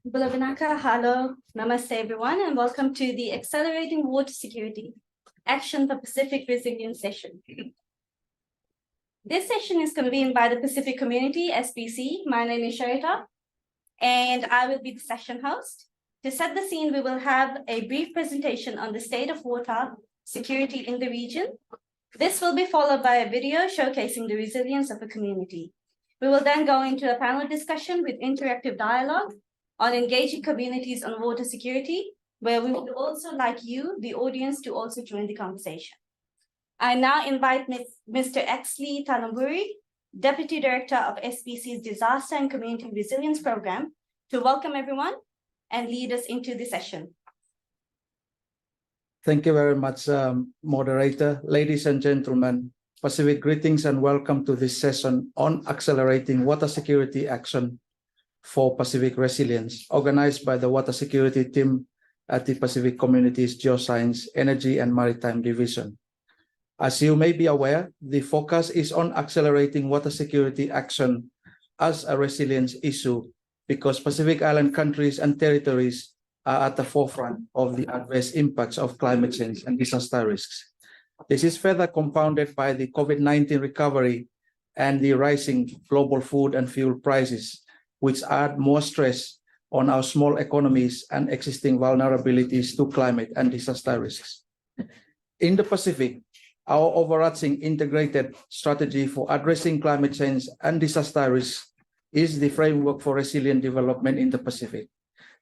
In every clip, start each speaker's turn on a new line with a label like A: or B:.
A: Bulavinaka, hello, namaste everyone, and welcome to the Accelerating Water Security Action for Pacific Resilience session. This session is convened by the Pacific Community, SPC. My name is Sharita, and I will be the session host. To set the scene, we will have a brief presentation on the state of water security in the region. This will be followed by a video showcasing the resilience of the community. We will then go into a panel discussion with interactive dialogue on engaging communities on water security, where we would also like you, the audience, to also join the conversation. I now invite Mr. Exley Talamburi, Deputy Director of SPC's Disaster and Community Resilience Program, to welcome everyone and lead us into the session.
B: Thank you very much, moderator. Ladies and gentlemen, Pacific greetings and welcome to this session on accelerating water security action for Pacific resilience, organized by the Water Security Team at the Pacific Community's Geoscience, Energy and Maritime Division. As you may be aware, the focus is on accelerating water security action as a resilience issue because Pacific Island countries and territories are at the forefront of the adverse impacts of climate change and disaster risks. This is further compounded by the COVID-19 recovery and the rising global food and fuel prices, which add more stress on our small economies and existing vulnerabilities to climate and disaster risks. In the Pacific, our overarching integrated strategy for addressing climate change and disaster risks is the framework for resilient development in the Pacific.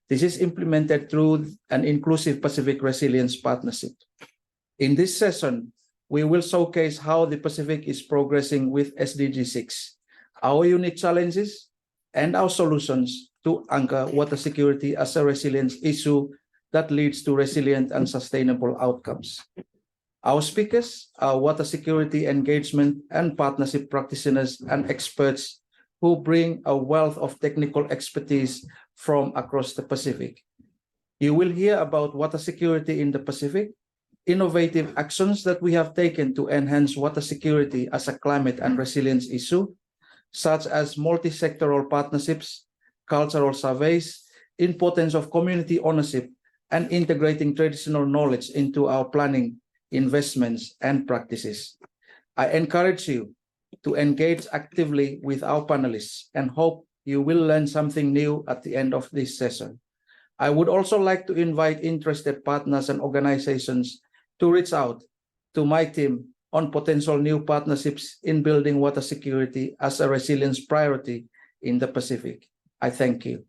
B: This is implemented through an inclusive Pacific Resilience Partnership. In this session, we will showcase how the Pacific is progressing with SDG 6, our unique challenges, and our solutions to anchor water security as a resilience issue that leads to resilient and sustainable outcomes. Our speakers are water security engagement and partnership practitioners and experts who bring a wealth of technical expertise from across the Pacific. You will hear about water security in the Pacific, innovative actions that we have taken to enhance water security as a climate and resilience issue, such as multi-sectoral partnerships, cultural surveys, importance of community ownership, and integrating traditional knowledge into our planning, investments, and practices. I encourage you to engage actively with our panelists and hope you will learn something new at the end of this session. I would also like to invite interested partners and organizations to reach out to my team on potential new partnerships in building water security as a resilience priority in the Pacific. I thank you.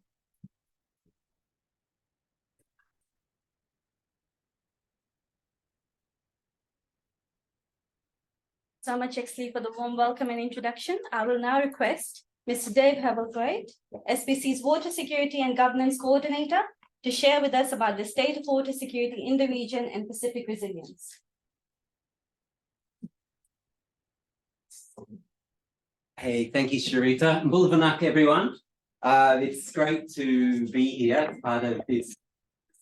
A: So much, Exley, for the warm welcome and introduction. I will now request Mr. Dave Havelthwaite, SPC's Water Security and Governance Coordinator, to share with us about the state of water security in the region and Pacific resilience.
C: Hey, thank you, Sharita. Bulavinaka, everyone. It's great to be here. This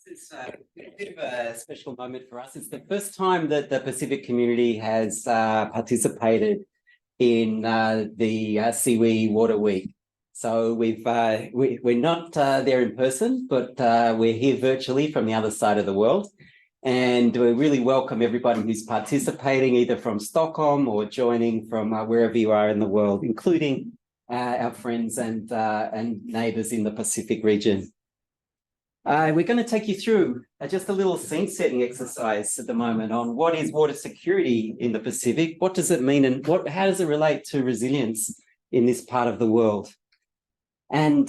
C: is a bit of a special moment for us. It's the first time that the Pacific community has participated in the CWE Water Week. So we're not there in person, but we're here virtually from the other side of the world. And we really welcome everybody who's participating either from Stockholm or joining from wherever you are in the world, including our friends and neighbours in the Pacific region. We're going to take you through just a little scene setting exercise at the moment on what is water security in the Pacific, what does it mean, and how does it relate to resilience in this part of the world. And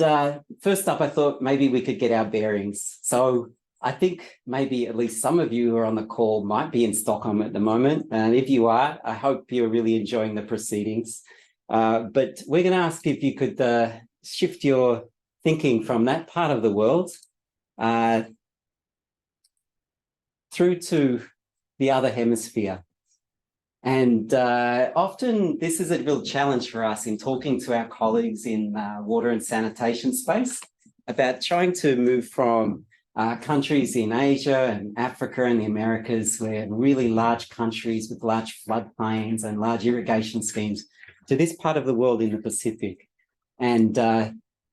C: first up, I thought maybe we could get our bearings. So I think maybe at least some of you who are on the call might be in Stockholm at the moment. And if you are, I hope you're really enjoying the proceedings. But we're going to ask if you could shift your thinking from that part of the world through to the other hemisphere. And often this is a real challenge for us in talking to our colleagues in water and sanitation space about trying to move from countries in Asia and Africa and the Americas, where really large countries with large floodplains and large irrigation schemes, to this part of the world in the Pacific. And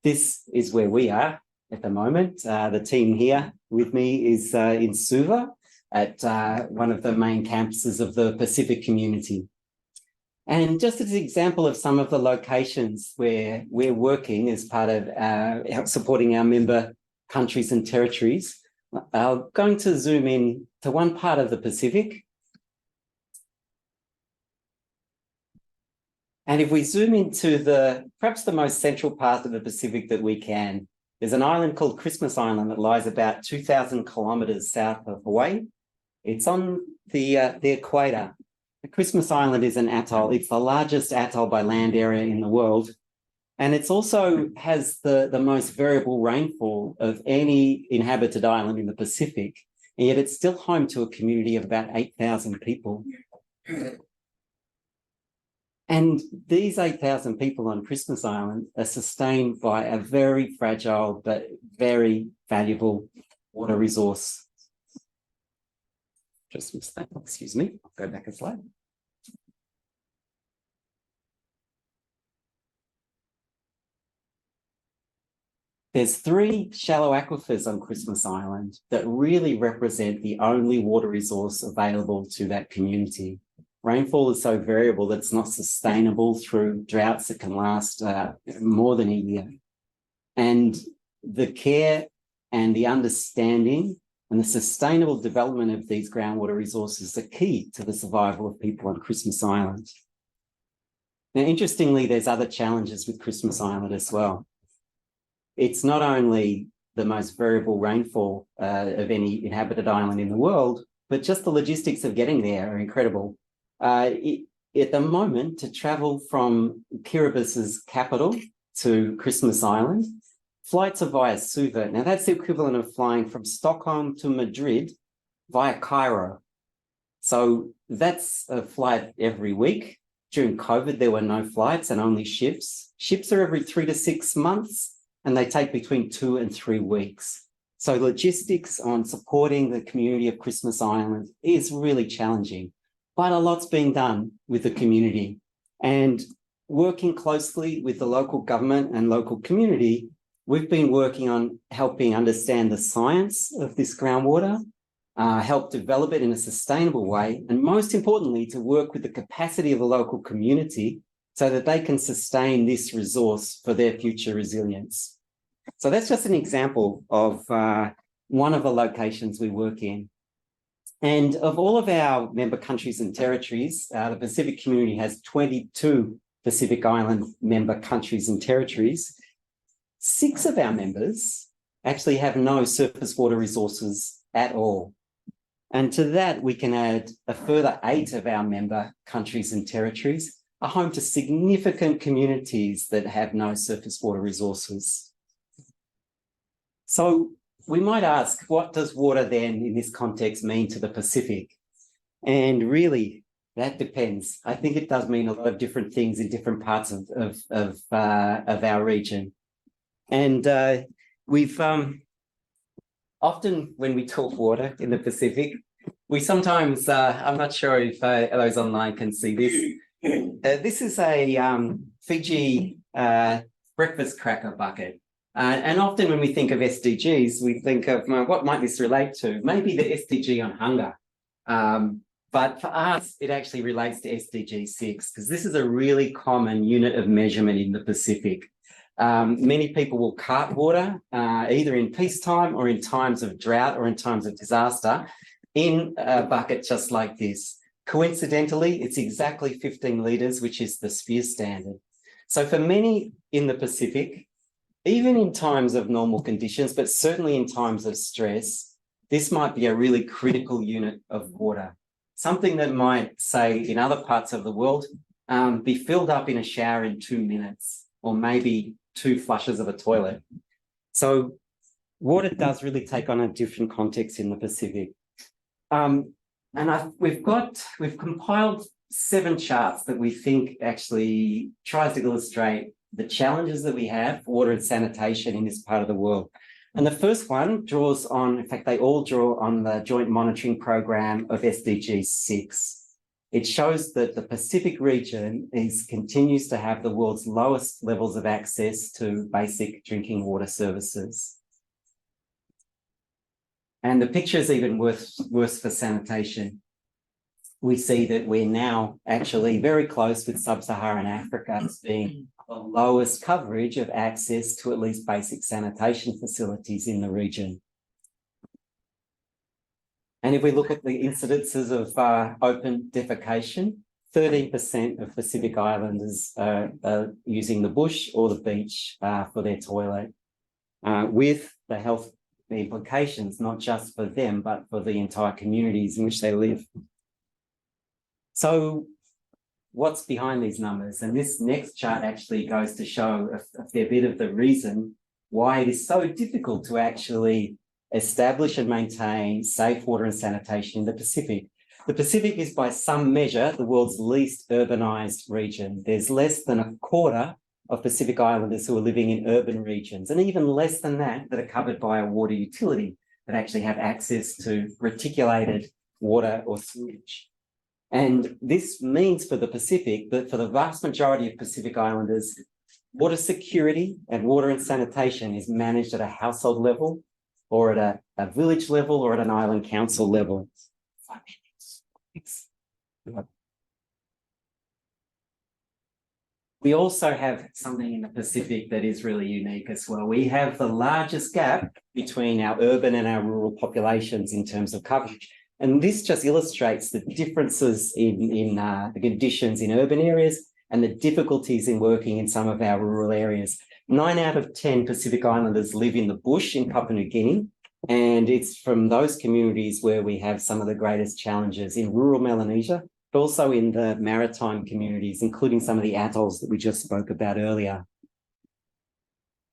C: this is where we are. at the moment. The team here with me is in Suva at one of the main campuses of the Pacific community. And just as an example of some of the locations where we're working as part of supporting our member countries and territories, I'm going to zoom in to one part of the Pacific. And if we zoom into perhaps the most central part of the Pacific that we can, there's an island called Christmas Island that lies about 2,000 kilometres south of Hawaii. It's on the equator. The Christmas Island is an atoll. It's the largest atoll by land area in the world. And it's also has the most variable rainfall of any inhabited island in the Pacific. And yet it's still home to a community of about 8,000 people. And these 8,000 people on Christmas Island are sustained by a very fragile but very valuable water resource. Just missed that, excuse me, I'll go back a slide. There's 3 shallow aquifers on Christmas Island that really represent the only water resource available to that community. Rainfall is so variable that it's not sustainable through droughts that can last more than a year. And the care and the understanding and the sustainable development of these groundwater resources are key to the survival of people on Christmas Island. Now, interestingly, there's other challenges with Christmas Island as well. It's not only the most variable rainfall of any inhabited island in the world, but just the logistics of getting there are incredible. At the moment, to travel from Kiribati's capital to Christmas Island, flights are via Suva. Now, that's the equivalent of flying from Stockholm to Madrid via Cairo. So that's a flight every week. During COVID, there were no flights and only ships. Ships are every 3 to 6 months, and they take between 2 and 3 weeks. So logistics on supporting the community of Christmas Island is really challenging. But a lot's being done with the community, and working closely with the local government and local community, we've been working on helping understand the science of this groundwater, help develop it in a sustainable way, and most importantly, to work with the capacity of the local community so that they can sustain this resource for their future resilience. So that's just an example of one of the locations we work in. And of all of our member countries and territories, the Pacific community has 22 Pacific Island member countries and territories. 6 of our members actually have no surface water resources at all. And to that, we can add a further 8 of our member countries and territories are home to significant communities that have no surface water resources. So we might ask, what does water then in this context mean to the Pacific? And really, that depends. I think it does mean a lot of different things in different parts of our region. And we've often, when we talk water in the Pacific, we sometimes, I'm not sure if those online can see this. This is a Fiji breakfast cracker bucket. And often when we think of SDGs, we think of, well, what might this relate to? Maybe the SDG on hunger. But for us, it actually relates to SDG 6, because this is a really common unit of measurement in the Pacific. Many people will cart water, either in peacetime or in times of drought or in times of disaster, in a bucket just like this. Coincidentally, it's exactly 15 litres, which is the sphere standard. So for many in the Pacific, even in times of normal conditions, but certainly in times of stress, this might be a really critical unit of water. Something that might, say, in other parts of the world, be filled up in a shower in 2 minutes, or maybe 2 flushes of a toilet. So water does really take on a different context in the Pacific. We've compiled 7 charts that we think actually tries to illustrate the challenges that we have for water and sanitation in this part of the world. And the first one draws on, in fact, they all draw on the joint monitoring program of SDG 6. It shows that the Pacific region continues to have the world's lowest levels of access to basic drinking water services. And the picture is even worse for sanitation. We see that we're now actually very close with sub-Saharan Africa as being the lowest coverage of access to at least basic sanitation facilities in the region. And if we look at the incidences of open defecation, 13% of Pacific Islanders are using the bush or the beach for their toilet, with the health implications, not just for them, but for the entire communities in which they live. So what's behind these numbers? And this next chart actually goes to show a fair bit of the reason why it is so difficult to actually establish and maintain safe water and sanitation in the Pacific. The Pacific is by some measure the world's least urbanized region. There's less than a quarter of Pacific Islanders who are living in urban regions, and even less than that are covered by a water utility that actually have access to reticulated water or sewage. And this means for the Pacific that for the vast majority of Pacific Islanders, water security and water and sanitation is managed at a household level or at a village level or at an island council level. We also have something in the Pacific that is really unique as well. We have the largest gap between our urban and our rural populations in terms of coverage. And this just illustrates the differences in the conditions in urban areas and the difficulties in working in some of our rural areas. 9 out of 10 Pacific Islanders live in the bush in Papua New Guinea, and it's from those communities where we have some of the greatest challenges in rural Melanesia, but also in the maritime communities, including some of the atolls that we just spoke about earlier.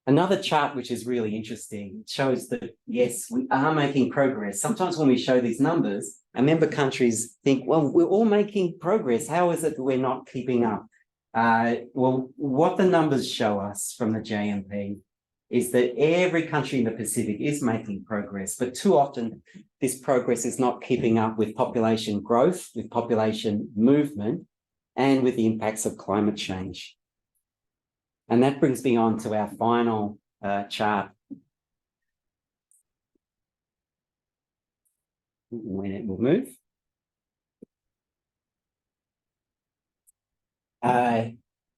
C: Another chart which is really interesting shows that, yes, we are making progress. Sometimes when we show these numbers, our member countries think, well, we're all making progress. How is it that we're not keeping up? Well, what the numbers show us from the JMP is that every country in the Pacific is making progress, but too often this progress is not keeping up with population growth, with population movement, and with the impacts of climate change. And that brings me on to our final chart. When it will move.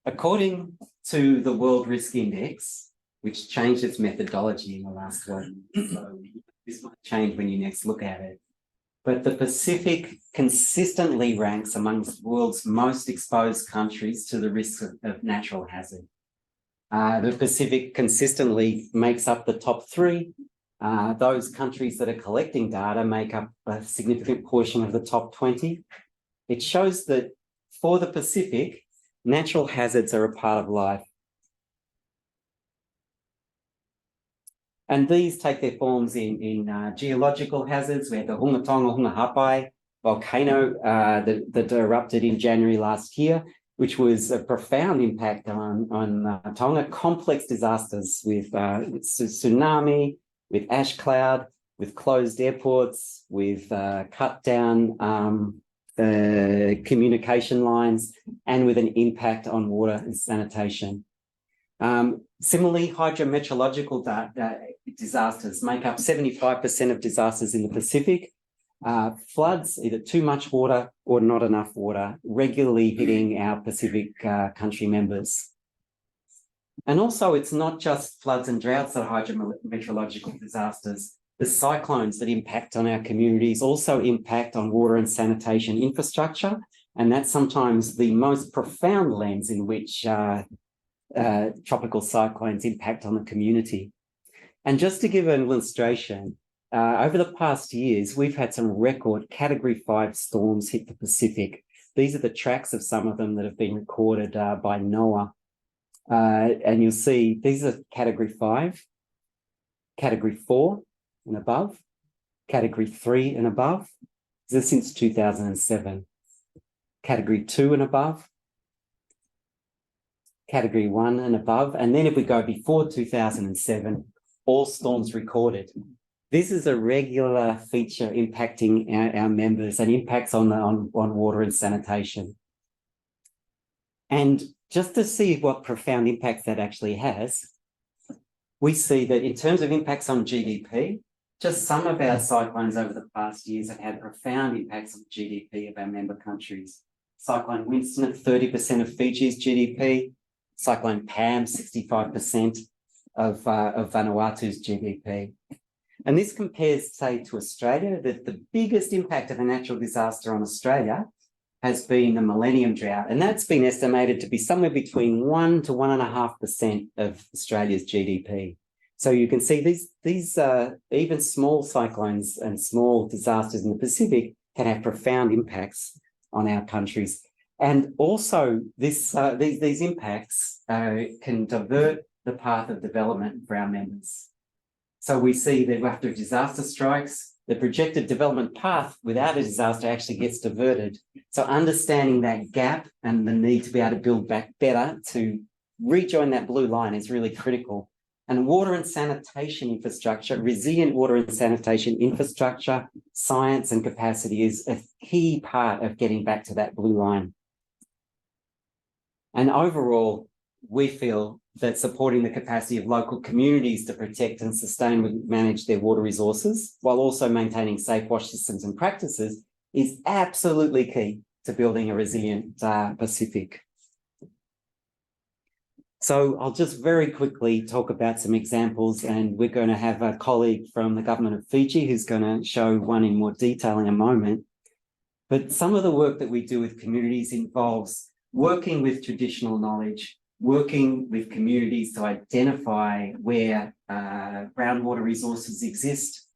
C: According to the World Risk Index, which changed its methodology in the last one, so this might change when you next look at it, but the Pacific consistently ranks amongst the world's most exposed countries to the risks of natural hazard. The Pacific consistently makes up the top 3. Those countries that are collecting data make up a significant portion of the top 20. It shows that for the Pacific, natural hazards are a part of life. And these take their forms in geological hazards. We have the Hungatonga Hungahapai volcano that erupted in January last year, which was a profound impact on Tonga. Complex disasters with tsunami, with ash cloud, with closed airports, with cut down communication lines, and with an impact on water and sanitation. Similarly, hydrometeorological disasters make up 75% of disasters in the Pacific. Floods, either too much water or not enough water, regularly hitting our Pacific country members. And also, it's not just floods and droughts that are hydrometeorological disasters. The cyclones that impact on our communities also impact on water and sanitation infrastructure, and that's sometimes the most profound lens in which tropical cyclones impact on the community. And just to give an illustration, over the past years, we've had some record Category 5 storms hit the Pacific. These are the tracks of some of them that have been recorded by NOAA. And you'll see these are Category 5, Category 4 and above, Category 3 and above. This is since 2007. Category 2 and above, Category 1 and above. And then if we go before 2007, all storms recorded. This is a regular feature impacting our members and impacts on water and sanitation. And just to see what profound impacts that actually has, we see that in terms of impacts on GDP, Just some of our cyclones over the past years have had profound impacts on the GDP of our member countries. Cyclone Winston at 30% of Fiji's GDP, Cyclone Pam 65% of Vanuatu's GDP. And this compares, say, to Australia, that the biggest impact of a natural disaster on Australia has been the millennium drought, and that's been estimated to be somewhere between 1 to 1.5% of Australia's GDP. So you can see these even small cyclones and small disasters in the Pacific can have profound impacts on our countries. And also these impacts can divert the path of development for our members. So we see that after a disaster strikes, the projected development path without a disaster actually gets diverted. So understanding that gap and the need to be able to build back better to rejoin that blue line is really critical. And water and sanitation infrastructure, resilient water and sanitation infrastructure, science and capacity is a key part of getting back to that blue line. And overall, we feel that supporting the capacity of local communities to protect and sustainably manage their water resources, while also maintaining safe wash systems and practices, is absolutely key to building a resilient Pacific. So I'll just very quickly talk about some examples, and we're going to have a colleague from the government of Fiji who's going to show one in more detail in a moment. But some of the work that we do with communities involves working with traditional knowledge, working with communities to identify where groundwater resources exist,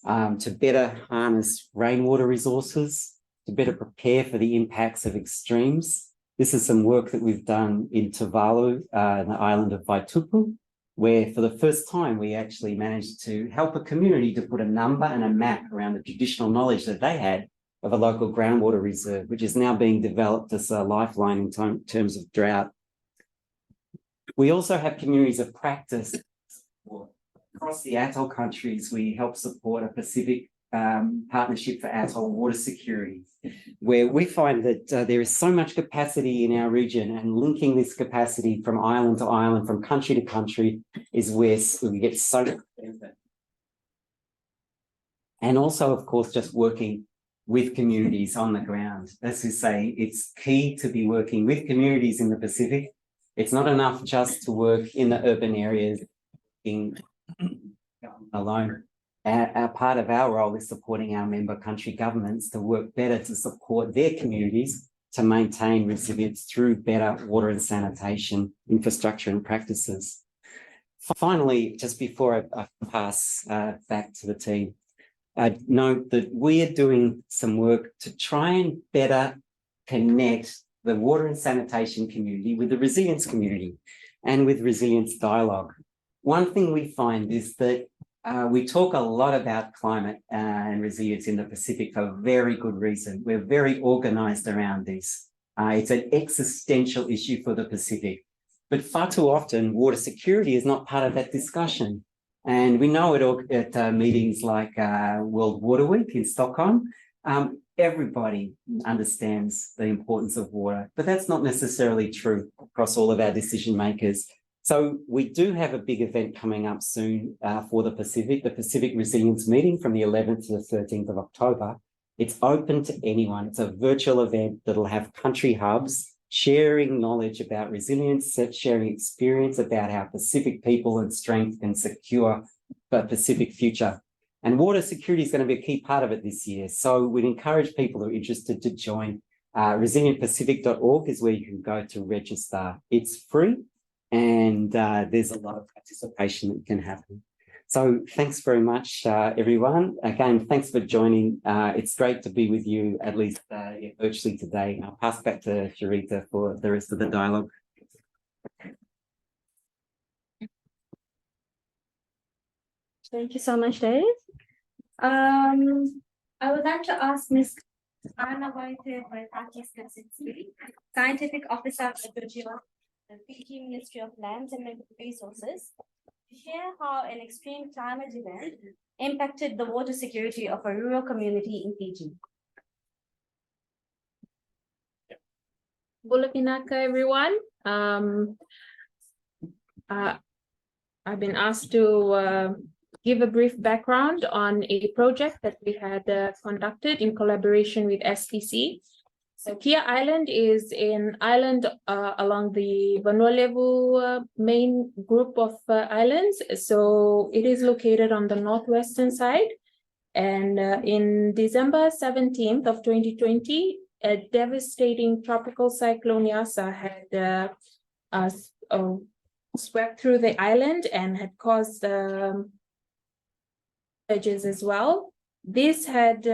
C: to better harness rainwater resources, to better prepare for the impacts of extremes. This is some work that we've done in Tuvalu, the island of Vaitupu, where for the first time we actually managed to help a community to put a number and a map around the traditional knowledge that they had of a local groundwater reserve, which is now being developed as a lifeline in terms of drought. We also have communities of practice. Across the atoll countries, we help support a Pacific Partnership for Atoll Water Security, where we find that there is so much capacity in our region, and linking this capacity from island to island, from country to country, is where we get so much benefit. And also, of course, just working with communities on the ground. As we say, it's key to be working with communities in the Pacific. It's not enough just to work in the urban areas alone. Our part of our role is supporting our member country governments to work better to support their communities to maintain resilience through better water and sanitation infrastructure and practices. Finally, just before I pass back to the team, I'd note that we are doing some work to try and better connect the water and sanitation community with the resilience community and with resilience dialogue. One thing we find is that we talk a lot about climate and resilience in the Pacific for very good reason. We're very organised around this. It's an existential issue for the Pacific. But far too often, water security is not part of that discussion. And we know it at meetings like World Water Week in Stockholm. Everybody understands the importance of water, but that's not necessarily true across all of our decision makers. So we do have a big event coming up soon for the Pacific Resilience Meeting from the 11th to the 13th of October. It's open to anyone. It's a virtual event that'll have country hubs sharing knowledge about resilience, sharing experience about how Pacific people and strength can secure the Pacific future. And water security is going to be a key part of it this year. So we'd encourage people who are interested to join. ResilientPacific.org is where you can go to register. It's free, and there's a lot of participation that can happen. So thanks very much, everyone. Again, thanks for joining. It's great to be with you, at least virtually today. I'll pass back to Sharita for the rest of the dialogue.
A: Thank you so much, Dave. I would like to ask Ms. Anna Waite-Waitaki-Skasinski, Scientific Officer of the Fiji Ministry of Lands and Resources, to share how an extreme climate event impacted the water security of a rural community in Fiji.
D: Bulapinaka, everyone. I've been asked to give a brief background on a project that we had conducted in collaboration with SPC. So Kia Island is an island along the Vanuatu main group of islands. So it is located on the northwestern side. And in December 17th of 2020, a devastating tropical cyclone Yasa had swept through the island and had caused edges as well. This had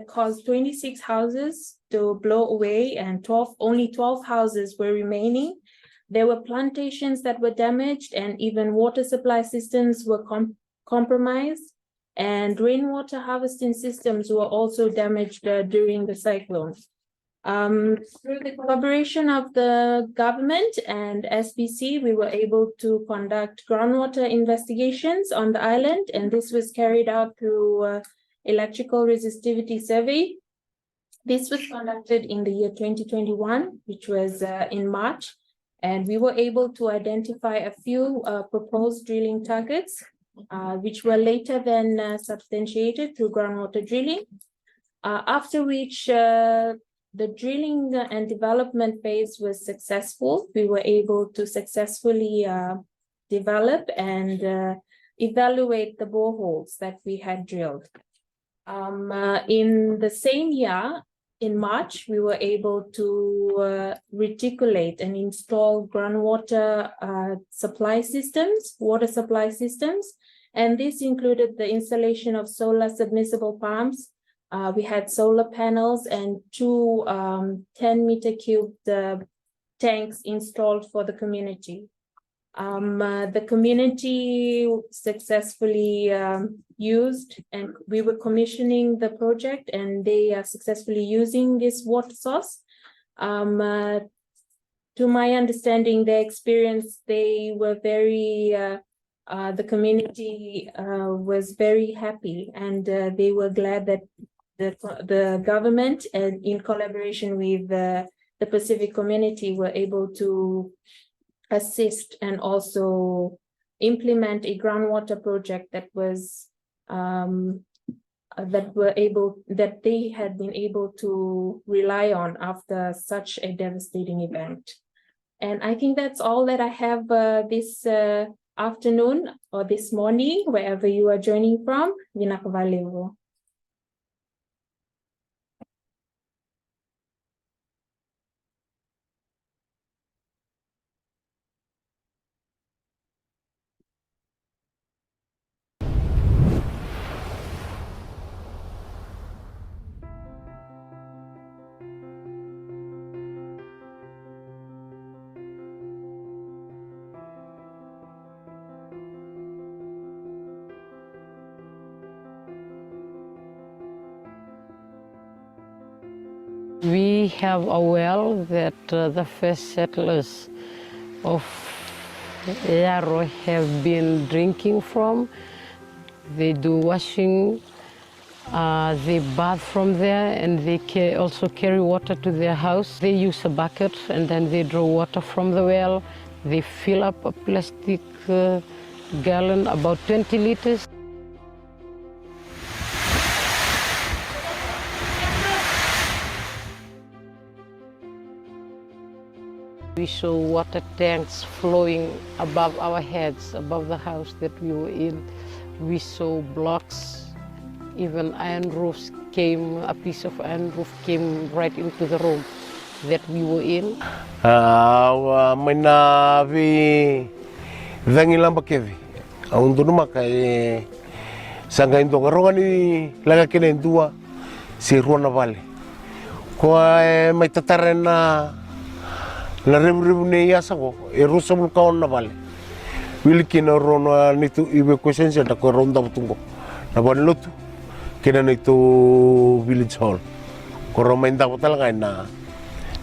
D: caused 26 houses to blow away, and only 12 houses were remaining. There were plantations that were damaged, and even water supply systems were compromised, and rainwater harvesting systems were also damaged during the cyclone. Through the collaboration of the government and SPC, we were able to conduct groundwater investigations on the island, and this was carried out through electrical resistivity survey. This was conducted in the year 2021, which was in March, and we were able to identify a few proposed drilling targets, which were later then substantiated through groundwater drilling, after which the drilling and development phase was successful. We were able to successfully develop and evaluate the boreholes that we had drilled. In the same year, in March, we were able to reticulate and install groundwater supply systems, water supply systems, and this included the installation of solar submersible pumps. We had solar panels and two 10-meter cubed tanks installed for the community. The community successfully used, and we were commissioning the project, and they are successfully using this water source. To my understanding, their experience, they were very, the community was very happy, and they were glad that the government, and in collaboration with the Pacific community, were able to assist and also implement a groundwater project that was that they had been able to rely on after such a devastating event. And I think that's all that I have this afternoon or this morning, wherever you are joining from. Vinakavalevo.
E: We have a well that the first settlers of Yarrow have been drinking from. They do washing, they bath from there, and they also carry water to their house. They use a bucket and then they draw water from the well. They fill up a plastic gallon, about 20 liters. We saw water tanks flowing above our heads, above the house that we were in. We saw blocks, even iron roofs came, a piece of iron roof came right into the room that we were in.
F: Maina vi dangi lamba kevi. Aundu numa kai sanga indo ngaronga ni laga kene ndua si ruana vale. Ko mai tatarena na rebu ne yasago e rusa bulkaon na vale. Wilkina rona nitu ibe kwesense da ko ronda butungo. Na ban lotu kena nitu village hall. Ko roma inda botala na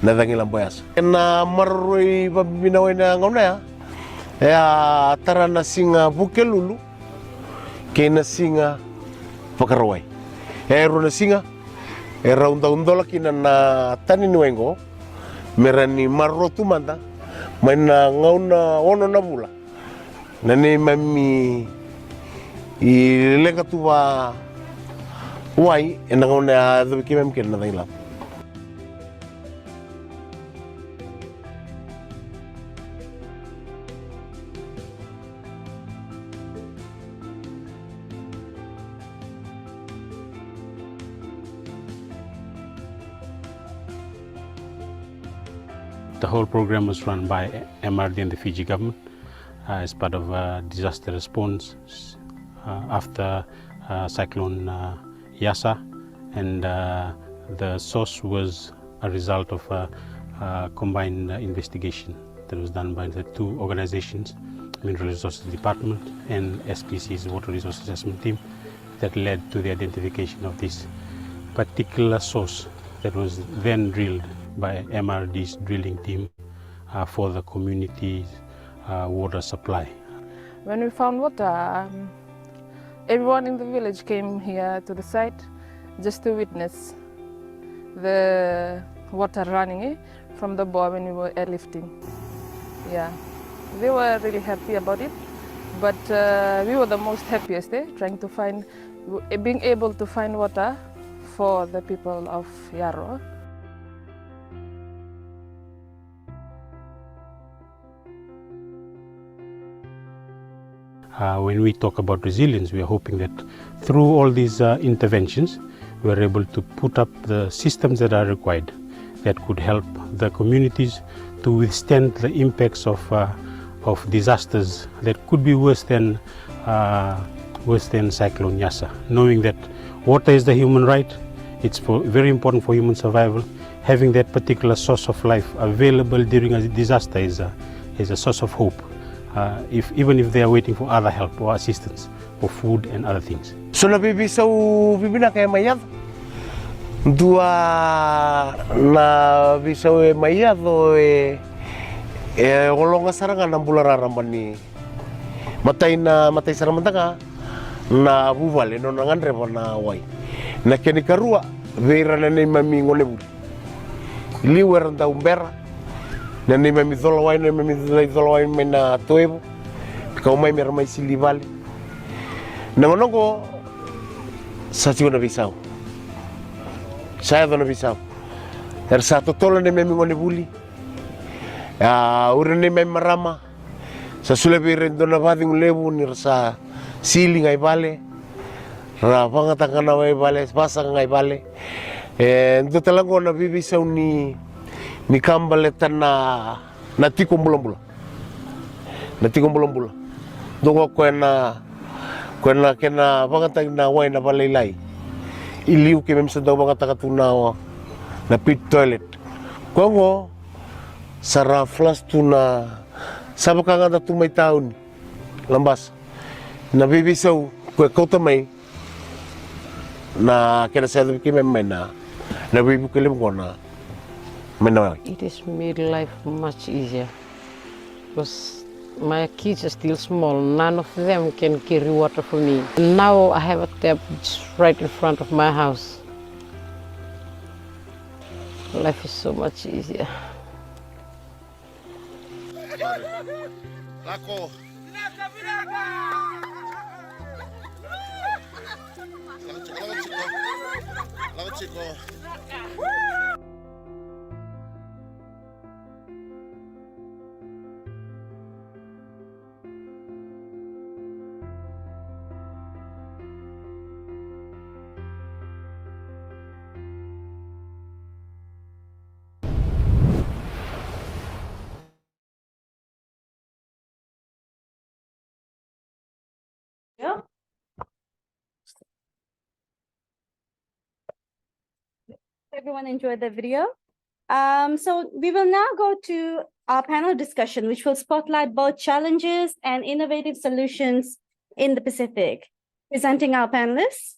F: dangi lamba yasa. Na marroi babinawe na ngona ya tara na singa bukelulu kena singa pakarawai. Rona singa raunda undola kina na tani nuengo merani marro tumanda maina ngauna ono na bula nani mami I lenga tua wai e nangone a the kimem ken na dingla.
G: The whole program was run by MRD and the Fiji government as part of disaster response after Cyclone Yasa, and the source was a result of a combined investigation that was done by the two organizations, Mineral Resources Department and SPC's Water Resource Assessment Team, that led to the identification of this particular source that was then drilled by MRD's drilling team for the community's water supply.
H: When we found water, everyone in the village came here to the site just to witness the water running from the bore when we were airlifting. Yeah, they were really happy about it, but we were the most happiest trying to find, being able to find water for the people of Yarrow.
G: When we talk about resilience, we are hoping that through all these interventions, we are able to put up the systems that are required that could help the communities to withstand the impacts of disasters that could be worse than Cyclone Yasa. Knowing that water is the human right, it's very important for human survival. Having that particular source of life available during a disaster is a source of hope. Even if they are waiting for other help or assistance for food and other things.
F: So na bibina kay mayad. Dua na bisau mayad o golonga sarangan ng bulararamban ni matay saramantanga na buvale no nangan reba na wai. Na keni karua veira na ni mamingo nebu. Liwer da umbera. Na ni mami dolawai na mami dolawai mena toevo kau mai mer mai silivali na monongo sa na bisau saya na bisau sa totola na mami ngone buli ure na mami marama sa sulebi rendo na vadi lebu ni sa sili ngai vale ra pangata kana vai vale pasa ngai vale ndo talango na bibisau ni kambale na tiko mbula dongo kena bangata na wai na balai iliu ke mem sedang bangata katuna na pit toilet kongo sara flash tuna sabaka ngada tu mai taun lambas na bibisau ko kota mai na kena saya ke mem na bibu ke lem kona.
E: It has made life much easier because my kids are still small. None of them can carry water for me. Now I have a tap just right in front of my house. Life is so much easier.
A: Yeah. Everyone enjoyed the video. So we will now go to our panel discussion, which will spotlight both challenges and innovative solutions in the Pacific. Presenting our panelists,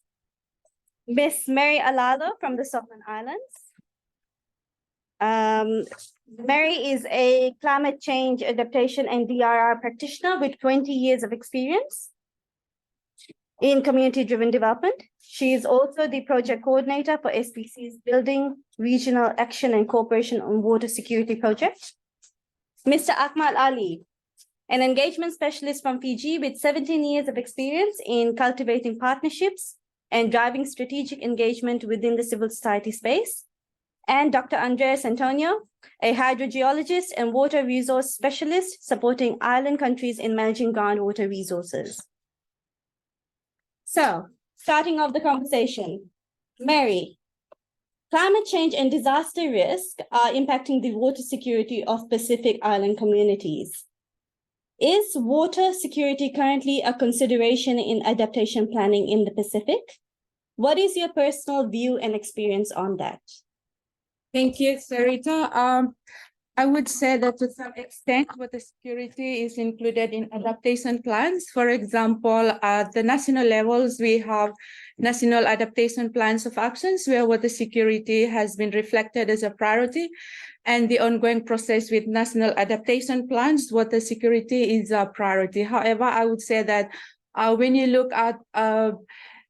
A: Miss Mary Alado from the Solomon Islands. Mary is a climate change adaptation and DRR practitioner with 20 years of experience in community-driven development. She is also the project coordinator for SPC's Building Regional Action and Cooperation on Water Security Project. Mr. Ahmad Ali an engagement specialist from Fiji with 17 years of experience in cultivating partnerships and driving strategic engagement within the civil society space. And Dr. Andreas Antonio, a hydrogeologist and water resource specialist supporting island countries in managing groundwater resources. So, starting off the conversation, Mary, climate change and disaster risk are impacting the water security of Pacific Island communities. Is water security currently a consideration in adaptation planning in the Pacific? What is your personal view and experience on that?
I: Thank you, Sarita. I would say that to some extent, water security is included in adaptation plans. For example, at the national levels, we have national adaptation plans of actions where water security has been reflected as a priority. And the ongoing process with national adaptation plans, water security is a priority. However, I would say that when you look at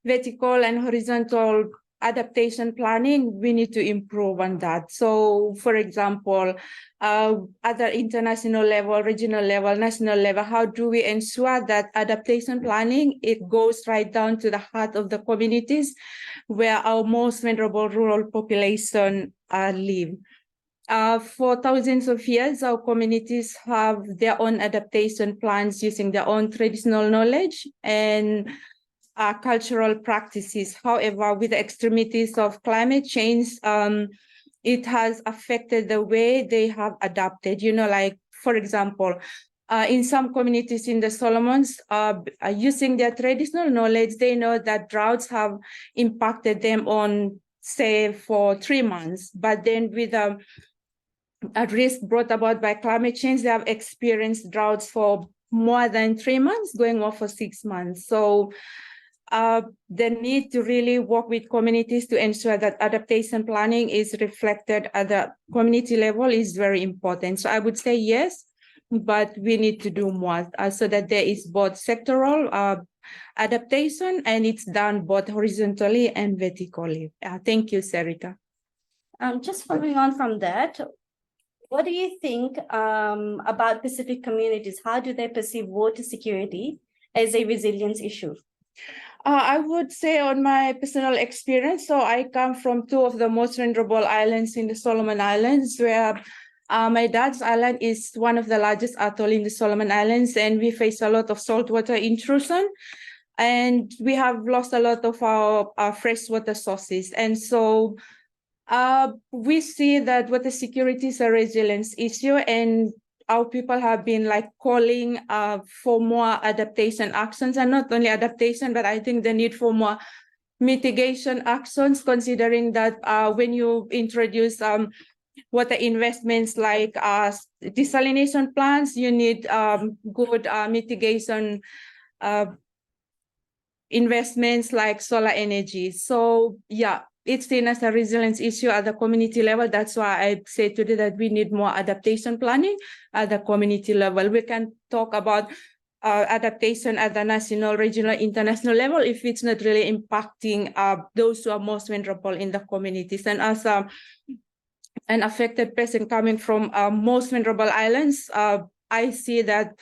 I: vertical and horizontal adaptation planning, we need to improve on that. So, for example, other international level, regional level, national level, how do we ensure that adaptation planning, it goes right down to the heart of the communities where our most vulnerable rural population live. For thousands of years, our communities have their own adaptation plans using their own traditional knowledge and cultural practices. However, with the extremities of climate change, it has affected the way they have adapted. You know, like, for example, in some communities in the Solomons, using their traditional knowledge, they know that droughts have impacted them on, say, for 3 months. But then with a risk brought about by climate change, they have experienced droughts for more than 3 months, going on for 6 months. So the need to really work with communities to ensure that adaptation planning is reflected at the community level is very important. So I would say yes, but we need to do more so that there is both sectoral adaptation and it's done both horizontally and vertically. Thank you, Sarita.
A: Just following on from that, what do you think about Pacific communities? How do they perceive water security as a resilience issue?
I: I would say on my personal experience, so I come from 2 of the most vulnerable islands in the Solomon Islands, where my dad's island is one of the largest atoll in the Solomon Islands, and we face a lot of saltwater intrusion, and we have lost a lot of our freshwater sources. And so we see that water security is a resilience issue, and our people have been like calling for more adaptation actions, and not only adaptation, but I think the need for more mitigation actions, considering that when you introduce water investments like desalination plants, you need good mitigation investments like solar energy. So yeah, it's seen as a resilience issue at the community level. That's why I say today that we need more adaptation planning at the community level. We can talk about adaptation at the national, regional, international level if it's not really impacting those who are most vulnerable in the communities. And as an affected person coming from most vulnerable islands, I see that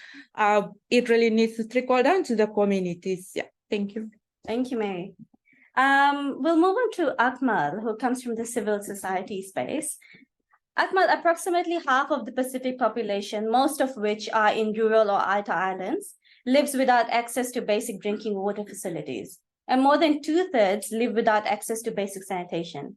I: it really needs to trickle down to the communities. Yeah, thank you.
A: Thank you, Mary. We'll move on to Akmal, who comes from the civil society space. Akmal, approximately half of the Pacific population, most of which are in rural or outer islands, lives without access to basic drinking water facilities, and more than 2/3 live without access to basic sanitation.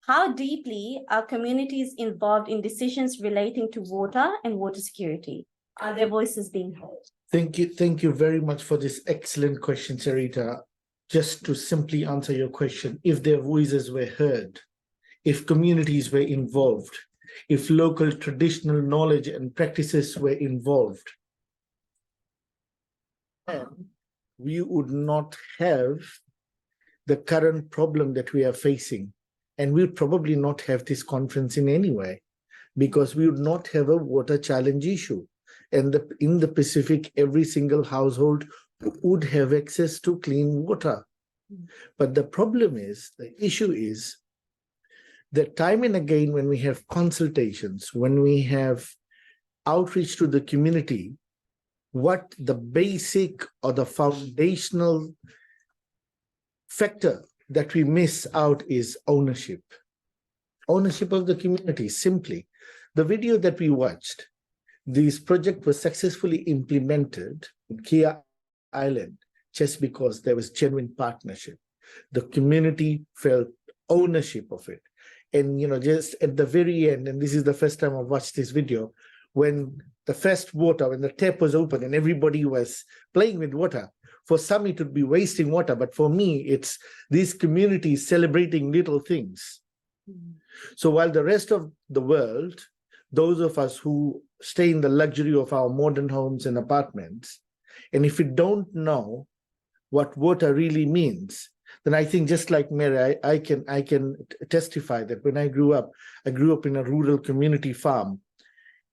A: How deeply are communities involved in decisions relating to water and water security? Are their voices being heard?
J: Thank you very much for this excellent question, Sarita. Just to simply answer your question, if their voices were heard, if communities were involved, if local traditional knowledge and practices were involved, we would not have the current problem that we are facing. And we'll probably not have this conference in any way, because we would not have a water challenge issue. And in the Pacific, every single household would have access to clean water. But the problem is, the issue is that time and again, when we have consultations, when we have outreach to the community, what the basic or the foundational factor that we miss out is ownership. Ownership of the community, simply. The video that we watched, this project was successfully implemented in Kia Island just because there was genuine partnership. The community felt ownership of it. And, just at the very end, and this is the first time I've watched this video, when the first water, when the tap was open and everybody was playing with water, for some it would be wasting water, but for me, it's these communities celebrating little things. So while the rest of the world, those of us who stay in the luxury of our modern homes and apartments, and if we don't know what water really means, then I think just like Mary, I can testify that when I grew up in a rural community farm,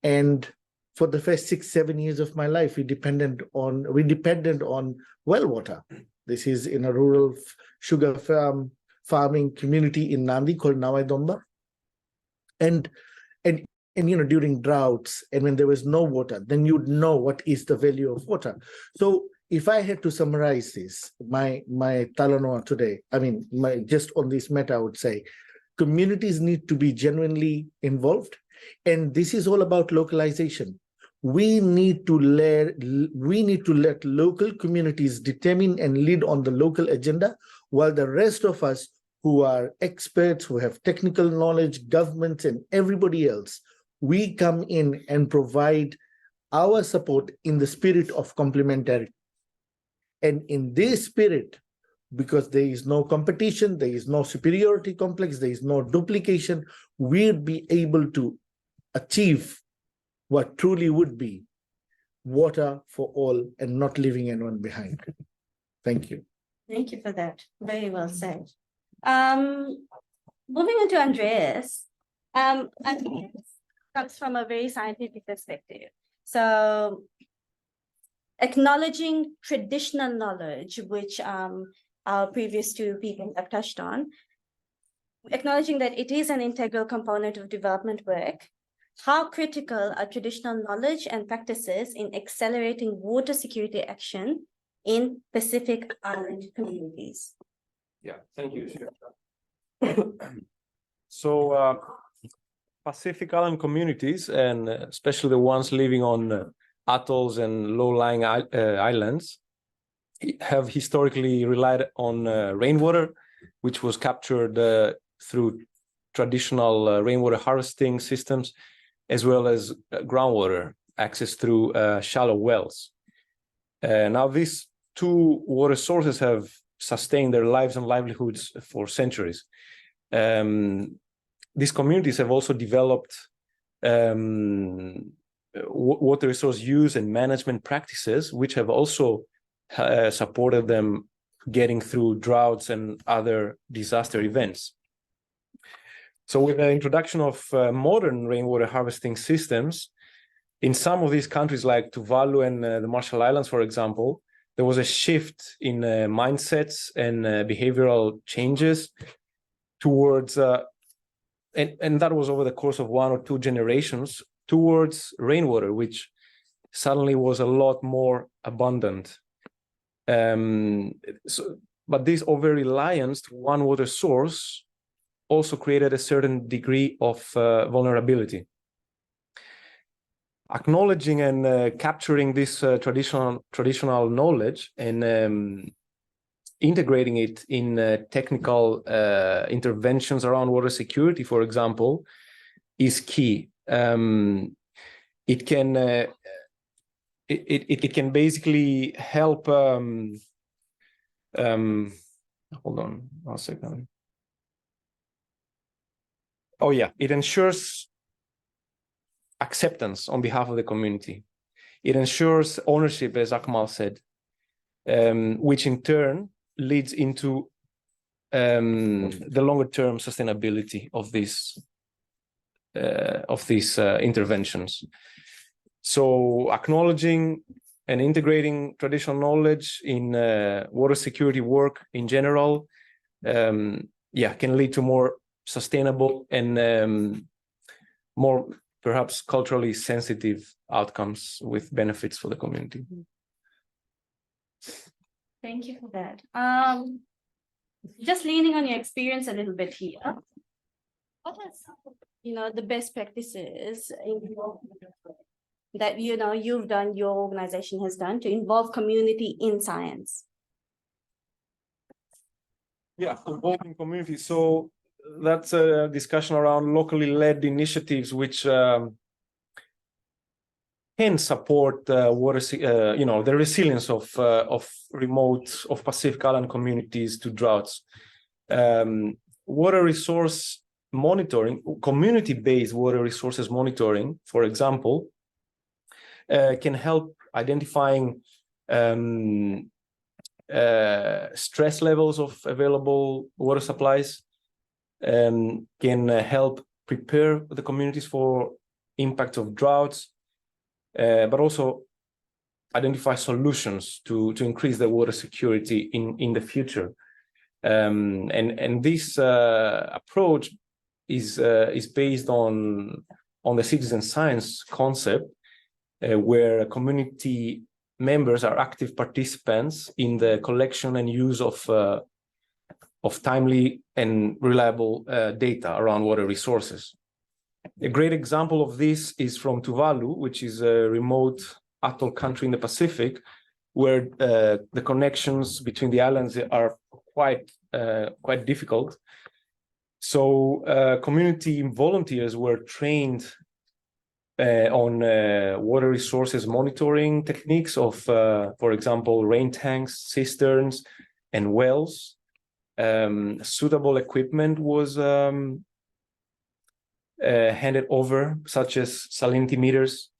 J: and for the first 6-7 years of my life, we depended on well water. This is in a rural sugar farming community in Nandi called Nawaidomba. And during droughts and when there was no water, then you'd know what is the value of water. So if I had to summarize this, my Talanoa today, just on this matter, I would say communities need to be genuinely involved. And this is all about localization. We need to let local communities determine and lead on the local agenda, while the rest of us who are experts, who have technical knowledge, governments and everybody else, we come in and provide our support in the spirit of complementarity. And in this spirit, because there is no competition, there is no superiority complex, there is no duplication, we'll be able to achieve what truly would be water for all and not leaving anyone behind. Thank you.
A: Thank you for that. Very well said. Moving on to Andreas. Andreas comes from a very scientific perspective. So acknowledging traditional knowledge, which our previous two people have touched on, acknowledging that it is an integral component of development work, how critical are traditional knowledge and practices in accelerating water security action in Pacific Island communities?
K: Yeah, thank you. So Pacific Island communities, and especially the ones living on atolls and low-lying islands, have historically relied on rainwater, which was captured through traditional rainwater harvesting systems, as well as groundwater access through shallow wells. Now, these two water sources have sustained their lives and livelihoods for centuries. These communities have also developed water resource use and management practices, which have also supported them getting through droughts and other disaster events. So with the introduction of modern rainwater harvesting systems, in some of these countries like Tuvalu and the Marshall Islands, for example, there was a shift in mindsets and behavioral changes towards, and that was over the course of 1 or 2 generations, towards rainwater, which suddenly was a lot more abundant. But this over-reliance to one water source also created a certain degree of vulnerability. Acknowledging and capturing this traditional knowledge and integrating it in technical interventions around water security, for example, is key. It can basically help. Hold on 1 second. Oh yeah, it ensures acceptance on behalf of the community. It ensures ownership, as Akmal said, which in turn leads into the longer-term sustainability of these interventions. So acknowledging and integrating traditional knowledge in water security work in general, can lead to more sustainable and more perhaps culturally sensitive outcomes with benefits for the community.
A: Thank you for that. Just leaning on your experience a little bit here. What are the best practices that you've done, your organization has done to involve community in science?
K: Yeah, involving community. So that's a discussion around locally led initiatives, which can support the resilience of Pacific Island communities to droughts. Water resource monitoring, community-based water resources monitoring, for example, can help identifying stress levels of available water supplies, can help prepare the communities for impact of droughts, but also identify solutions to increase the water security in the future. And this approach is based on the citizen science concept, where community members are active participants in the collection and use of timely and reliable data around water resources. A great example of this is from Tuvalu, which is a remote atoll country in the Pacific, where the connections between the islands are quite difficult. So community volunteers were trained on water resources monitoring techniques of, for example, rain tanks, cisterns, and wells. Suitable equipment was handed over, such as salinity meters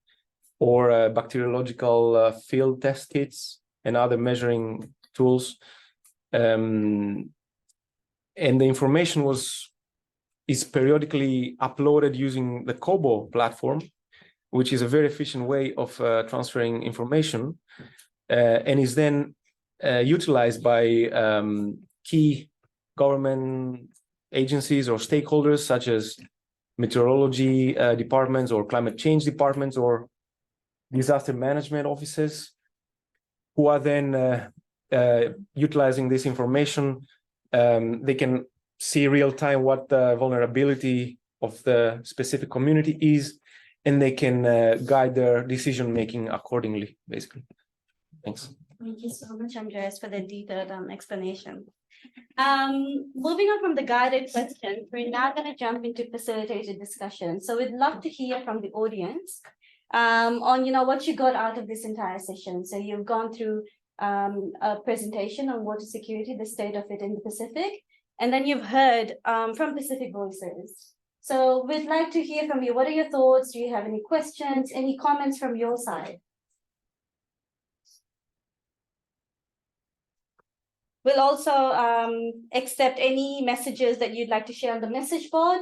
K: or bacteriological field test kits and other measuring tools. And the information is periodically uploaded using the Kobo platform, which is a very efficient way of transferring information, and is then utilized by key government agencies or stakeholders, such as meteorology departments or climate change departments or disaster management offices, who are then utilizing this information. They can see real time what the vulnerability of the specific community is, and they can guide their decision making accordingly, basically. Thanks.
A: Thank you so much, Andreas, for the detailed explanation. Moving on from the guided questions, we're now going to jump into facilitated discussion. So we'd love to hear from the audience on what you got out of this entire session. So you've gone through a presentation on water security, the state of it in the Pacific, and then you've heard from Pacific Voices. So we'd like to hear from you. What are your thoughts? Do you have any questions, any comments from your side? We'll also accept any messages that you'd like to share on the message board.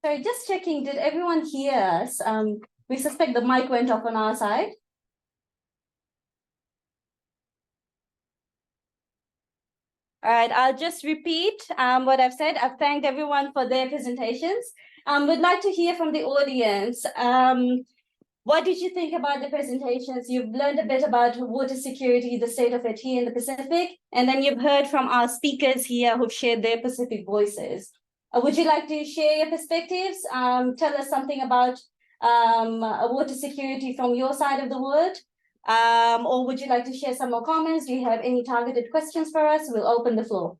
A: Sorry, just checking, did everyone hear us? We suspect the mic went off on our side. All right, I'll just repeat what I've said. I've thanked everyone for their presentations. We'd like to hear from the audience. What did you think about the presentations? You've learned a bit about water security, the state of it here in the Pacific, and then you've heard from our speakers here who've shared their Pacific voices. Would you like to share your perspectives? Tell us something about water security from your side of the world. Or would you like to share some more comments? Do you have any targeted questions for us? We'll open the floor.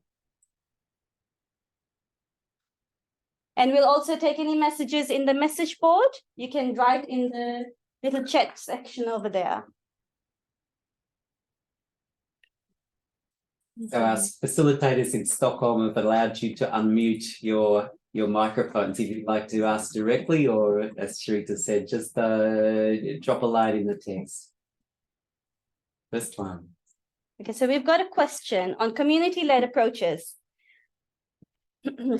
A: And we'll also take any messages in the message board. You can write in the little chat section over there.
C: So our facilitators in Stockholm have allowed you to unmute your microphones if you'd like to ask directly, or as Sharita said, just drop a line in the text. First one.
A: Okay, so we've got a question on community-led approaches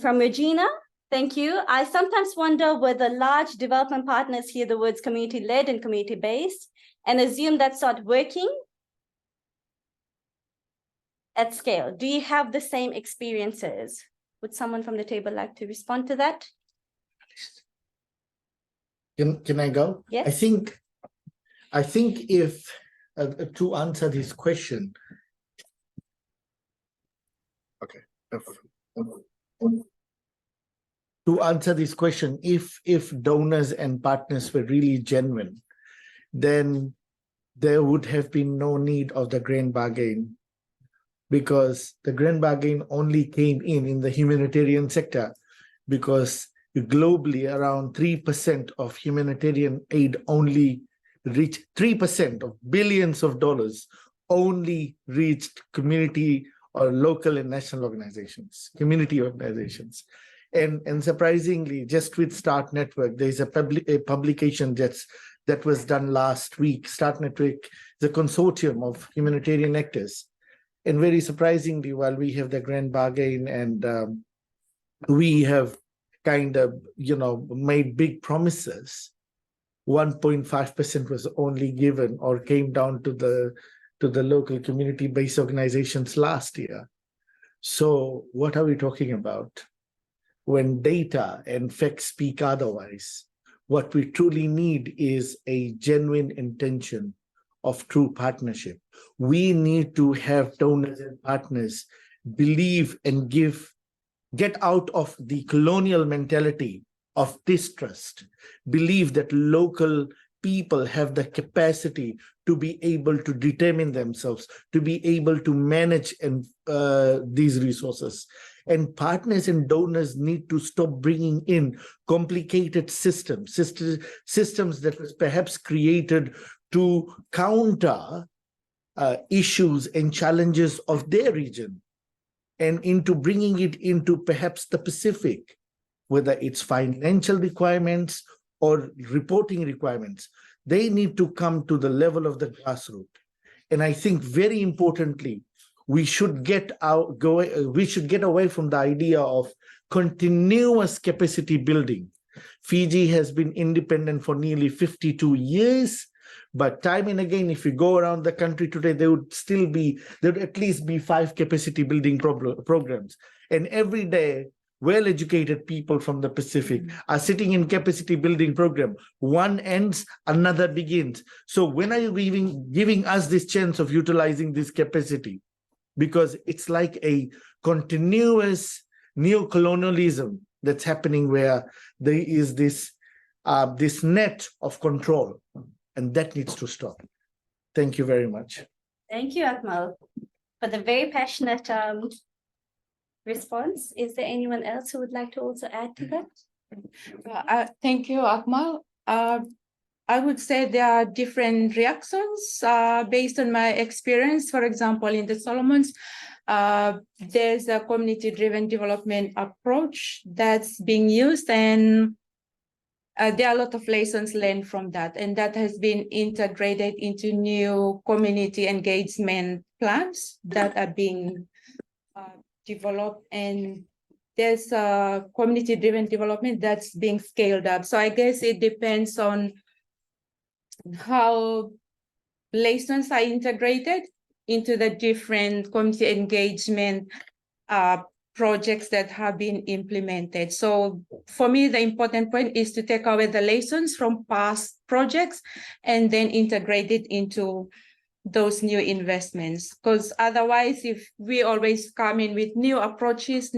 A: from Regina Thank you. I sometimes wonder whether large development partners hear the words community-led and community-based and assume that's not working at scale. Do you have the same experiences? Would someone from the table like to respond to that?
J: Can I go?
A: Yes.
J: I think if to answer this question, okay. To answer this question, if donors and partners were really genuine, then there would have been no need of the grand bargain, because the grand bargain only came in the humanitarian sector, because globally around 3% of humanitarian aid only reached 3% of billions of dollars only reached community or local and national organizations, community organizations. And surprisingly, just with Start Network, there's a publication that was done last week. Start Network is a consortium of humanitarian actors. And very surprisingly, while we have the grand bargain and we have kind of, made big promises, 1.5% was only given or came down to the local community-based organizations last year. So what are we talking about? When data and facts speak otherwise, what we truly need is a genuine intention of true partnership. We need to have donors and partners believe and get out of the colonial mentality of distrust, believe that local people have the capacity to be able to determine themselves, to be able to manage these resources. And partners and donors need to stop bringing in complicated systems that was perhaps created to counter issues and challenges of their region, and into bringing it into perhaps the Pacific, whether it's financial requirements or reporting requirements. They need to come to the level of the grassroots. And I think very importantly, we should get away from the idea of continuous capacity building. Fiji has been independent for nearly 52 years, but time and again, if you go around the country today, there would at least be 5 capacity building programs. And every day, well-educated people from the Pacific are sitting in capacity building program. One ends, another begins. So when are you giving us this chance of utilizing this capacity? Because it's like a continuous neocolonialism that's happening, where there is this net of control, and that needs to stop. Thank you very much.
A: Thank you, Akmal, for the very passionate response. Is there anyone else who would like to also add to that?
I: Thank you, Akmal. I would say there are different reactions based on my experience. For example, in the Solomons, there's a community-driven development approach that's being used, and there are a lot of lessons learned from that, and that has been integrated into new community engagement plans that are being developed, and there's a community-driven development that's being scaled up. So I guess it depends on how lessons are integrated into the different community engagement projects that have been implemented. So for me, the important point is to take away the lessons from past projects and then integrate it into those new investments. Because otherwise, if we always come in with new approaches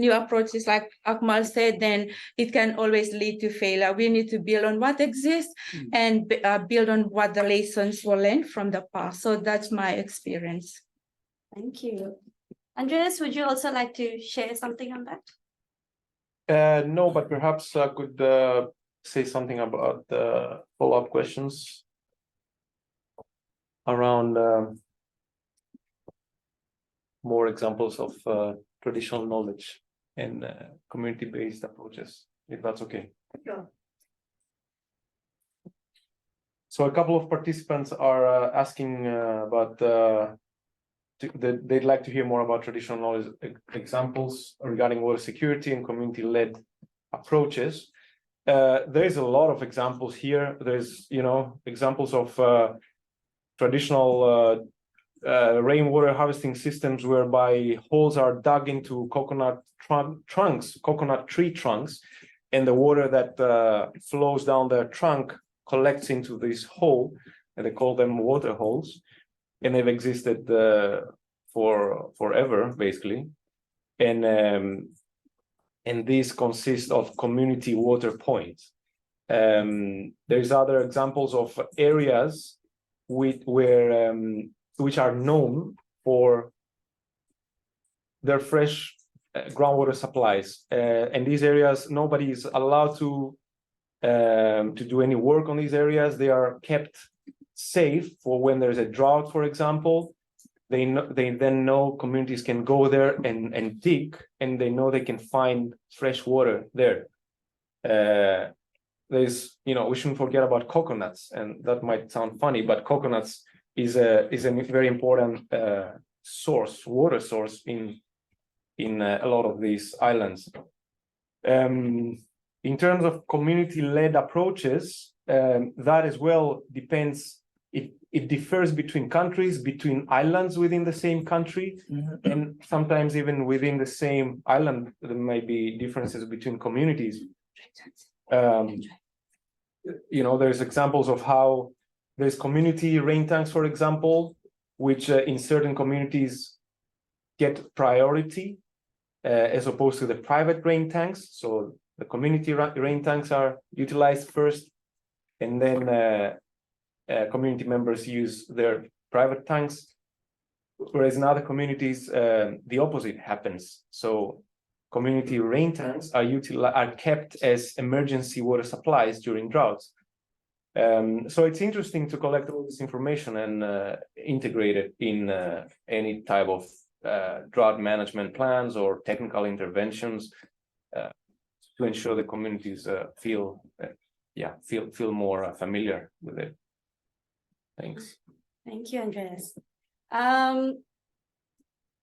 I: like Akmal said, then it can always lead to failure. We need to build on what exists and build on what the lessons were learned from the past. So that's my experience.
A: Thank you. Andreas, would you also like to share something on that?
K: No, but perhaps I could say something about the follow-up questions around more examples of traditional knowledge and community-based approaches, if that's okay.
A: Sure.
K: So a couple of participants are asking about they'd like to hear more about traditional knowledge examples regarding water security and community-led approaches. There is a lot of examples here. There's, examples of traditional rainwater harvesting systems whereby holes are dug into coconut tree trunks, and the water that flows down the trunk collects into this hole, and they call them water holes, and they've existed for forever, basically. And these consist of community water points. There's other examples of areas which are known for their fresh groundwater supplies. And these areas, nobody is allowed to do any work on these areas. They are kept safe for when there's a drought, for example. They then know communities can go there and dig, and they know they can find fresh water there. There's, we shouldn't forget about coconuts, and that might sound funny, but coconuts is a very important water source in a lot of these islands. In terms of community-led approaches, that as well depends. It differs between countries, between islands within the same country, and sometimes even within the same island, there may be differences between communities. There's examples of how there's community rain tanks, for example, which in certain communities get priority as opposed to the private rain tanks. So the community rain tanks are utilized first, and then community members use their private tanks, whereas in other communities the opposite happens. So community rain tanks are kept as emergency water supplies during droughts. So it's interesting to collect all this information and integrate it in any type of drought management plans or technical interventions to ensure the communities feel more familiar with it. Thanks.
A: Thank you, Andreas.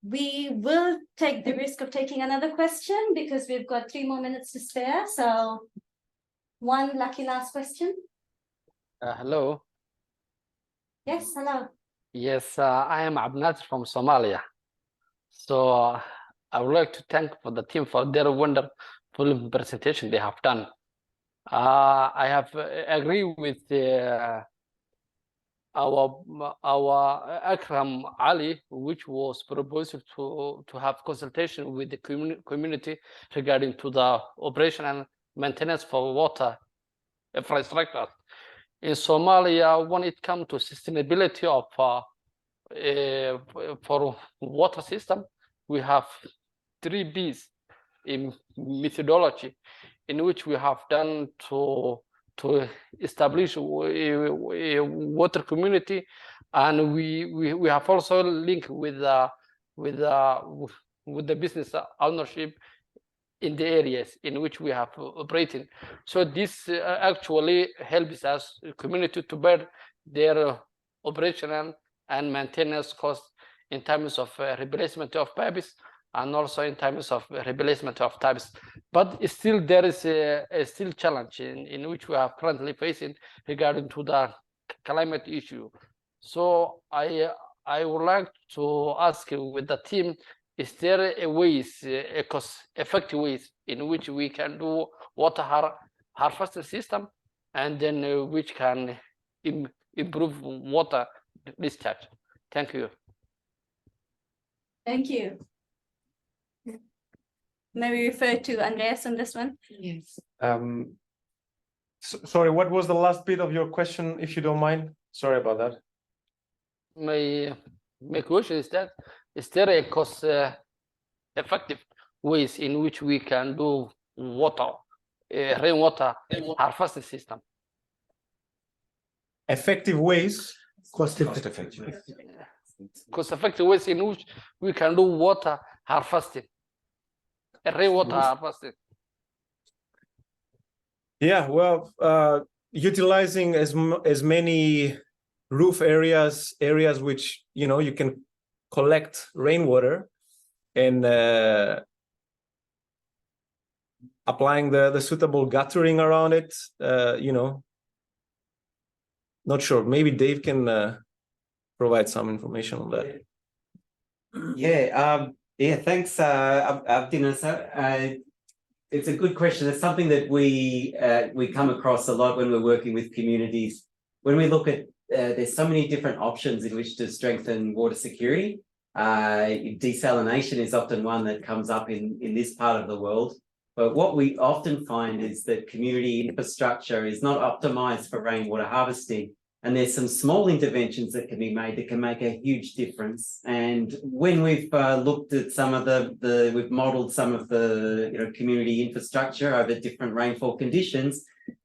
A: We will take the risk of taking another question because we've got 3 more minutes to spare. So one lucky last question.
L: Hello.
A: Yes, hello.
L: Yes, I am Abnat from Somalia. So I would like to thank for the team for their wonderful presentation they have done. I have agree with our Akram Ali, which was proposed to have consultation with the community regarding to the operation and maintenance for water infrastructure. In Somalia, when it comes to sustainability of for water system, we have 3 B's in methodology, in which we have done to establish a water community, and we have also linked with the business ownership in the areas in which we have operating. So this actually helps us community to bear their operational and maintenance costs in terms of replacement of pipes and also in terms of replacement of taps. But still there is a still challenge in which we are currently facing regarding to the climate issue. So I would like to ask you with the team, is there a ways, a cost-effective ways in which we can do water harvesting system, and then which can improve water discharge? Thank you.
A: Thank you. May we refer to Andreas on this one?
I: Yes.
K: Sorry, what was the last bit of your question, if you don't mind? Sorry about that.
L: My question is that, is there a cost effective ways in which we can do water, rainwater harvesting system?
K: Effective ways?
J: Cost-effective.
L: Cost effective ways in which we can do water harvesting, rainwater harvesting.
K: Yeah, well, utilizing as many roof areas which you can collect rainwater, and applying the suitable guttering around it, not sure. Maybe Dave can provide some information on that.
C: Yeah, thanks, Abdinasa. It's a good question. It's something that we come across a lot when we're working with communities. When we look at, there's so many different options in which to strengthen water security. Desalination is often one that comes up in this part of the world. But what we often find is that community infrastructure is not optimized for rainwater harvesting. And there's some small interventions that can be made that can make a huge difference. And when we've looked at some of we've modeled some of the community infrastructure over different rainfall conditions,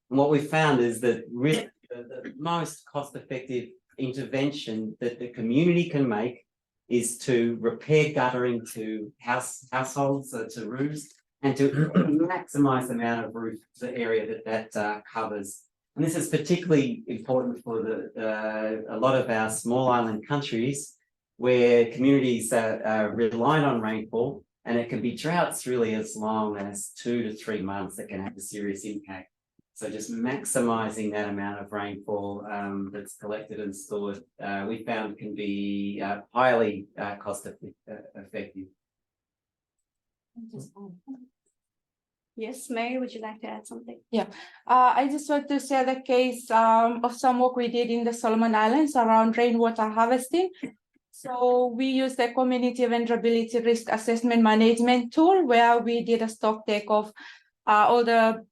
C: and what we've found is that really the most cost-effective intervention that the community can make is to repair guttering to households, to roofs, and to maximize the amount of roof, the area that covers. And this is particularly important for a lot of our small island countries where communities are reliant on rainfall, and it can be droughts really as long as 2 to 3 months that can have a serious impact. So just maximizing that amount of rainfall that's collected and stored, we found can be highly cost effective.
A: Yes, Mary, would you like to add something?
I: Yeah, I just want to share the case of some work we did in the Solomon Islands around rainwater harvesting. So we used the community vulnerability risk assessment management tool where we did a stock take of all the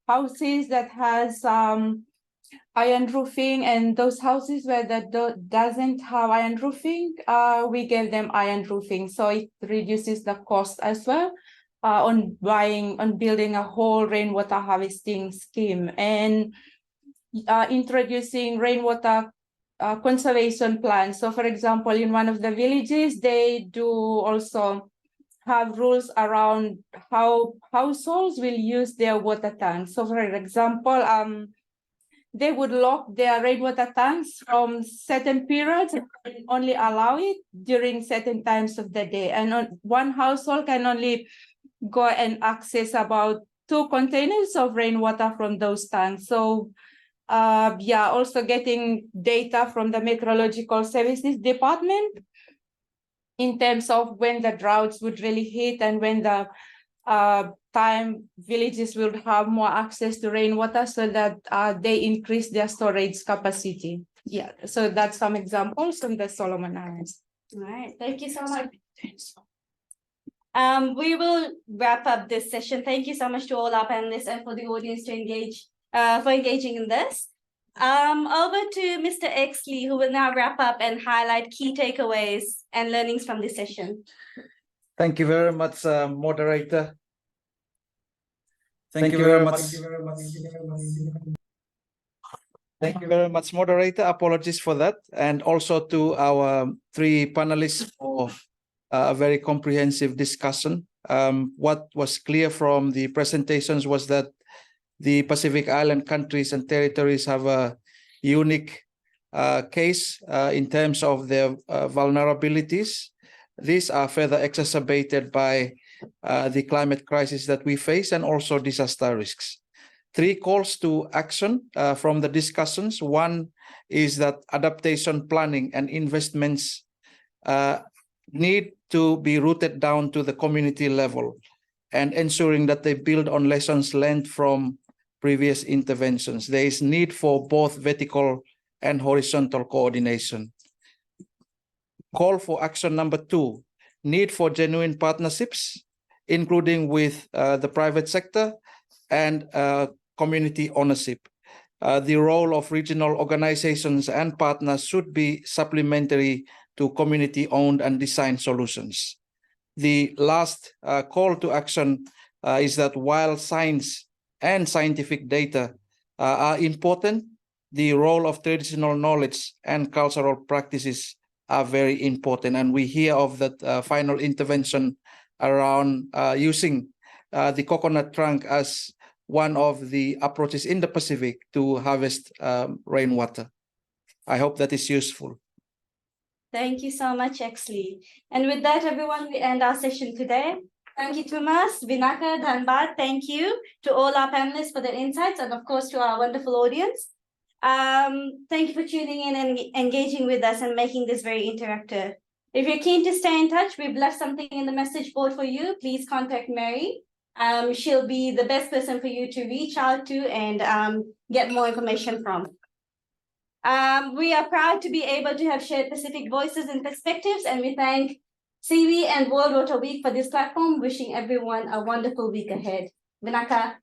I: houses that has iron roofing, and those houses where that doesn't have iron roofing, we gave them iron roofing. So it reduces the cost as well. On building a whole rainwater harvesting scheme and introducing rainwater conservation plans. So for example, in one of the villages, they do also have rules around how households will use their water tanks. So for example, they would lock their rainwater tanks from certain periods and only allow it during certain times of the day. And one household can only go and access about 2 containers of rainwater from those tanks. So also getting data from the Meteorological Services Department in terms of when the droughts would really hit and when the time villages will have more access to rainwater so that they increase their storage capacity. Yeah, so that's some examples from the Solomon Islands.
A: All right, thank you so much. We will wrap up this session. Thank you so much to all our panelists and for the audience to engaging in this. Over to Mr. Exley, who will now wrap up and highlight key takeaways and learnings from this session.
B: Thank you very much, moderator. Thank you very much. Thank you very much, moderator. Apologies for that. And also to our 3 panelists for a very comprehensive discussion. What was clear from the presentations was that the Pacific Island countries and territories have a unique case in terms of their vulnerabilities. These are further exacerbated by the climate crisis that we face and also disaster risks. 3 calls to action from the discussions. One is that adaptation planning and investments need to be rooted down to the community level and ensuring that they build on lessons learned from previous interventions. There is need for both vertical and horizontal coordination. Call for action number 2, need for genuine partnerships, including with the private sector and community ownership. The role of regional organizations and partners should be supplementary to community-owned and designed solutions. The last call to action is that while science and scientific data are important, the role of traditional knowledge and cultural practices are very important. And we hear of that final intervention around using the coconut trunk as one of the approaches in the Pacific to harvest rainwater. I hope that is useful.
A: Thank you so much, Exley. And with that, everyone, we end our session today. Thank you, Thomas, Vinaka, Dhanbad. Thank you to all our panelists for their insights and of course to our wonderful audience. Thank you for tuning in and engaging with us and making this very interactive. If you're keen to stay in touch, we've left something in the message board for you. Please contact Mary. She'll be the best person for you to reach out to and get more information from. We are proud to be able to have shared Pacific voices and perspectives, and we thank Siwi and World Water Week for this platform, wishing everyone a wonderful week ahead. Vinaka.